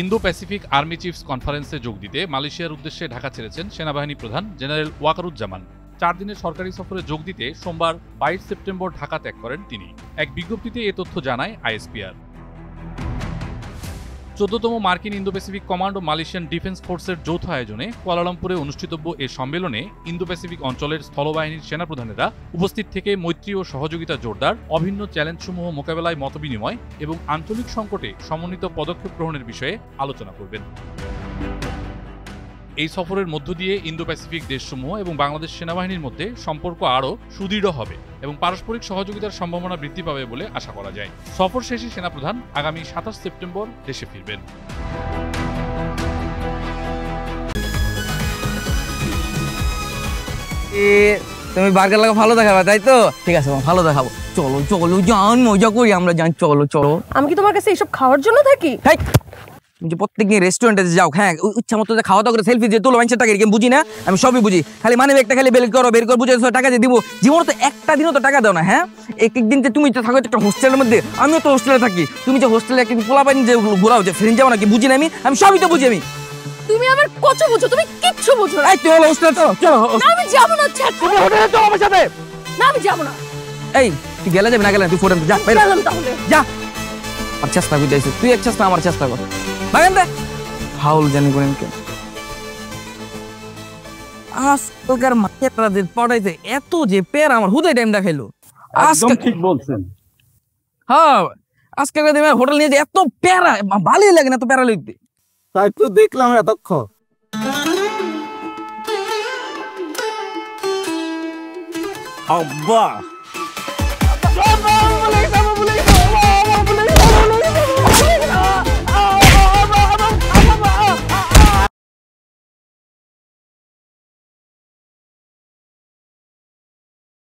Indo Pacific army chiefs কনফারেন্সে যোগ দিতে মালয়েশিয়ার উদ্দেশ্যে ঢাকা ছেড়েছেন সেনাবাহিনী প্রধান জেনারেল ওয়াকারুজ্জামান। 4 দিনের সরকারি সফরে যোগ দিতে সোমবার 22 সেপ্টেম্বর ঢাকা ত্যাগ করেন তিনি। এক বিজ্ঞপ্তিতে এ তথ্য জানায় আইএসপিআর। 14তম মার্কিন ইন্দো প্যাসিফিক কমান্ড ও মালয়েশিয়ান ডিফেন্স ফোর্সের যৌথ আয়োজনে কুয়ালালামপুরে অনুষ্ঠিতব্য এ সম্মেলনে ইন্দো প্যাসিফিক অঞ্চলের স্থলবাহিনীর সেনাপ্রধানেরা উপস্থিত থেকে মৈত্রী ও সহযোগিতা জোরদার, অভিন্ন চ্যালেঞ্জসমূহ মোকাবেলায় মতবিনিময় এবং আঞ্চলিক সংকটে সমন্বিত পদক্ষেপ গ্রহণের বিষয়ে আলোচনা করবেন। এই সফরের মধ্য দিয়ে ইন্দো প্যাসিফিক দেশসমূহ এবং বাংলাদেশ সেনাবাহিনীর মধ্যে সম্পর্ক আরও সুদৃঢ় হবে এবং পারস্পরিক সহযোগিতার সম্ভাবনা বৃদ্ধি পাবে বলে আশা করা যায়। সফর শেষে সেনাপ্রধান আগামী 27 সেপ্টেম্বর দেশে ফিরবেন। তুমি বার্গার লাগা ভালো দেখাবে, তাই তো? ঠিক আছে, ভালো দেখাবো। চলো চলো জান, মজা করি আমরা, জান। চলো চলো। আমি কি তোমার কাছে এইসব খাওয়ার জন্য থাকি? তুমি যে প্রত্যেকদিন রেস্টুরেন্টে যাও, হ্যাঁ, ইচ্ছা মতো খাওয়া দাওয়া করে সেলফি দিয়ে তোলো, মানুষের টাকা আমি বুঝি না? আমি সবই বুঝি, খালি মানে একটা খালি বের করো বুঝে টাকা দিয়ে দিব। জীবনে তো একটা দিনও তো টাকা দাও না। হ্যাঁ, এক দিন তুমি তো থাকো একটা হোস্টেলের মধ্যে, আমিও তো হোস্টেলে থাকি। তুমি যে হোস্টেলে একটা পোলা পাইনি যে ঘোরাও, যে ফ্রেন্ড যাও নাকি, বুঝি না? আমি সবই তো বুঝি। তুমি আমার কত বুঝো, তুমি কিচ্ছু বুঝো না। এই তুই হলো হোস্টেলে চলো চলো। না আমি যাব না। তুমি হোটেলে চলো আমার সাথে। না আমি যাব না। এই তুই গেলে যাবি না গেলে তুই ফোরেন যা বের গেলাম তাহলে। যা। আর চেষ্টা করতেছিস তুই, এক চেষ্টা আমার চেষ্টা কর। বাগান দে হাউল জানি করেন কে আজকালকার মাস্টারদের পড়াইতে এত যে পের আমার হুদাই টাইম দেখাইলো। একদম ঠিক বলছেন। হ্যাঁ, আজকালকার দিনে হোটেল নিয়ে যে এত প্যারা, ভালোই লাগে না এত প্যারা লিখতে। তাই তো দেখলাম এতক্ষণ। আব্বা